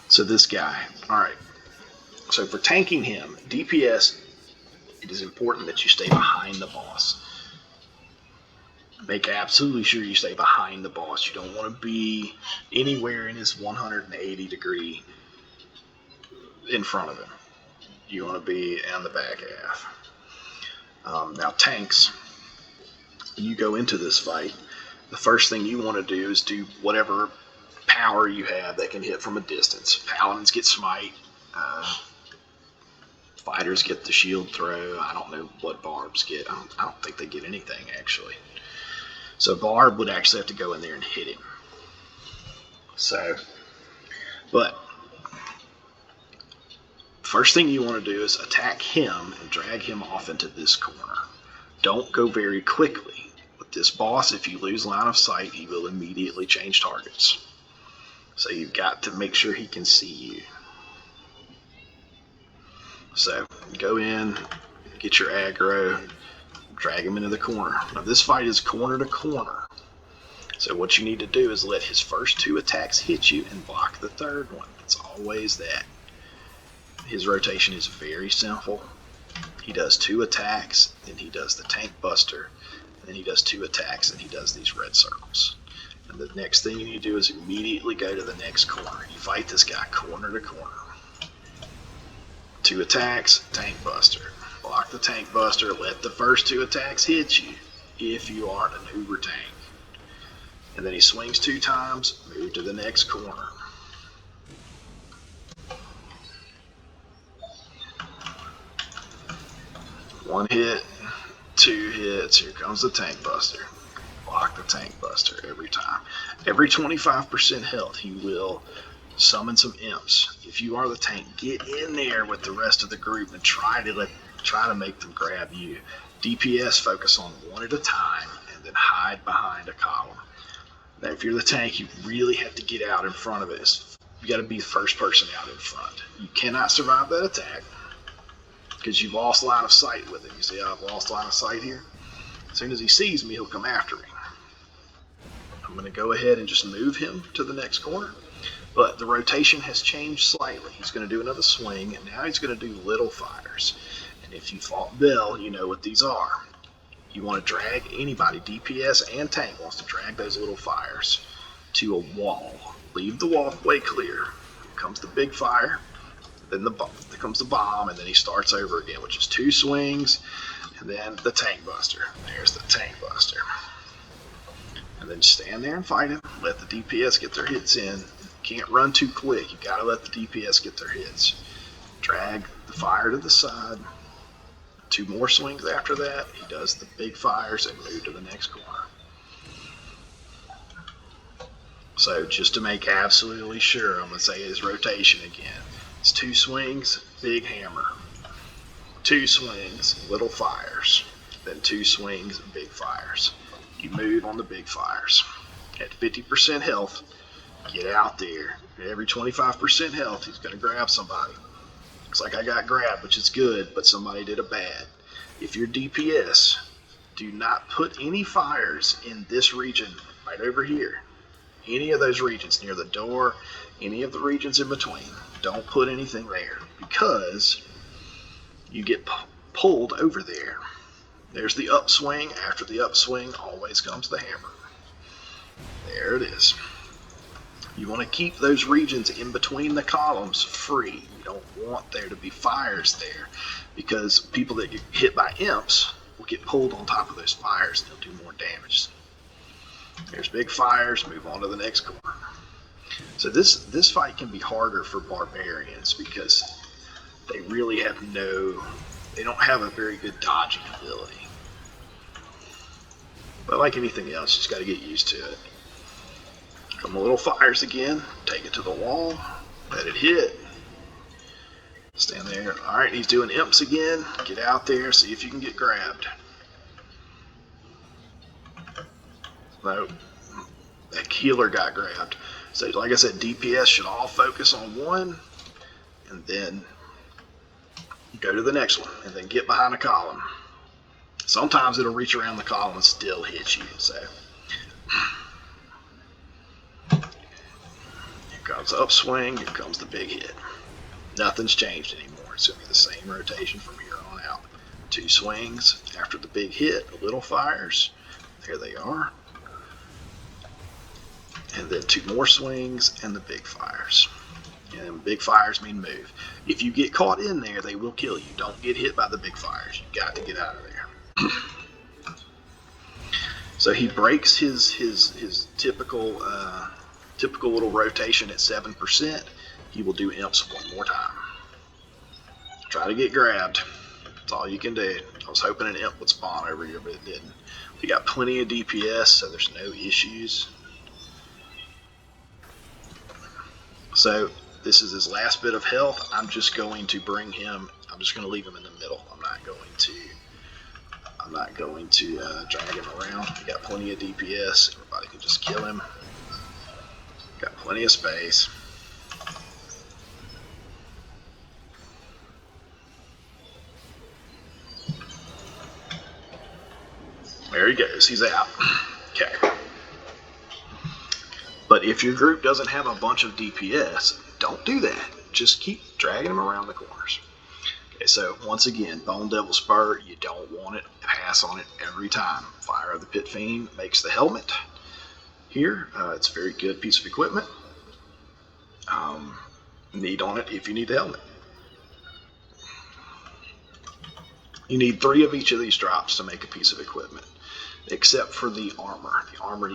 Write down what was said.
So this guy, all right. So for tanking him, DPS, it is important that you stay behind the boss. Make absolutely sure you stay behind the boss. You don't want to be anywhere in his 180 degree in front of him. You want to be on the back half. Now tanks, you go into this fight, the first thing you want to do is do whatever power you have that can hit from a distance. Paladins get smite, fighters get the shield throw. I don't know what barbs get. I don't think they get anything actually. So barb would actually have to go in there and hit him. So, but first thing you want to do is attack him and drag him off into this corner. Don't go very quickly. With this boss, if you lose line of sight, he will immediately change targets. So you've got to make sure he can see you. So go in, get your aggro, drag him into the corner. Now this fight is corner to corner. So what you need to do is let his first 2 attacks hit you and block the third one. It's always that. His rotation is very simple. He does 2 attacks, then he does the tank buster, and then he does 2 attacks and he does these red circles. And the next thing you need to do is immediately go to the next corner. You fight this guy corner to corner. 2 attacks, tank buster. Block the tank buster, let the first 2 attacks hit you if you aren't an uber tank. And then he swings 2 times, move to the next corner. One hit, 2 hits, here comes the tank buster. Block the tank buster every time. Every 25% health, he will summon some imps. If you are the tank, get in there with the rest of the group and try to make them grab you. DPS focus on one at a time and then hide behind a column. Now if you're the tank, you really have to get out in front of it. You got to be the first person out in front. You cannot survive that attack because you've lost line of sight with him. You see how I've lost line of sight here? As soon as he sees me, he'll come after me. I'm going to go ahead and just move him to the next corner. But the rotation has changed slightly. He's going to do another swing, and now he's going to do little fires. And if you fought Bell, you know what these are. You want to drag anybody, DPS and tank wants to drag those little fires to a wall. Leave the walkway clear. Here comes the big fire, then there comes the bomb, and then he starts over again, which is 2 swings, and then the tank buster. There's the tank buster. And then stand there and fight him. Let the DPS get their hits in. Can't run too quick. You gotta let the DPS get their hits. Drag the fire to the side. 2 more swings after that. He does the big fires and move to the next corner. So just to make absolutely sure, I'm gonna say his rotation again. It's 2 swings, big hammer. 2 swings, little fires. Then 2 swings, big fires. You move on the big fires. At 50% health, get out there. Every 25% health, he's going to grab somebody. Looks like I got grabbed, which is good, but somebody did a bad. If you're DPS, do not put any fires in this region right over here. Any of those regions near the door, any of the regions in between. Don't put anything there because you get pulled over there. There's the upswing. After the upswing, always comes the hammer. There it is. You want to keep those regions in between the columns free. You don't want there to be fires there because people that get hit by imps will get pulled on top of those fires and they'll do more damage. There's big fires, move on to the next corner. So this fight can be harder for barbarians because they really have they don't have a very good dodging ability. But like anything else, you just got to get used to it. Come little fires again, take it to the wall, let it hit. Stand there. All right, he's doing imps again. Get out there, see if you can get grabbed. No, that healer got grabbed. So like I said, DPS should all focus on one and then go to the next one and then get behind a column. Sometimes it'll reach around the column and still hit you. So comes the upswing, here comes the big hit. Nothing's changed anymore. It's going to be the same rotation from here on out. 2 swings after the big hit, the little fires. There they are. And then 2 more swings and the big fires. And big fires mean move. If you get caught in there, they will kill you. Don't get hit by the big fires. You've got to get out of there. So he breaks his typical little rotation at 7%. He will do imps one more time. Try to get grabbed. That's all you can do. I was hoping an imp would spawn over here, but it didn't. We got plenty of DPS, so there's no issues. So this is his last bit of health. I'm just going to bring him. I'm just going to leave him in the middle. I'm not going to drag him around. We got plenty of DPS. Everybody can just kill him. Got plenty of space. There he goes. He's out. Okay. But if your group doesn't have a bunch of DPS, don't do that. Just keep dragging them around the corners. Okay, so once again, Bone Devil Spur, you don't want it. Pass on it every time. Fire of the Pit Fiend makes the helmet. Here, it's a very good piece of equipment. Need on it if you need the helmet. You need 3 of each of these drops to make a piece of equipment, except for the armor. The armor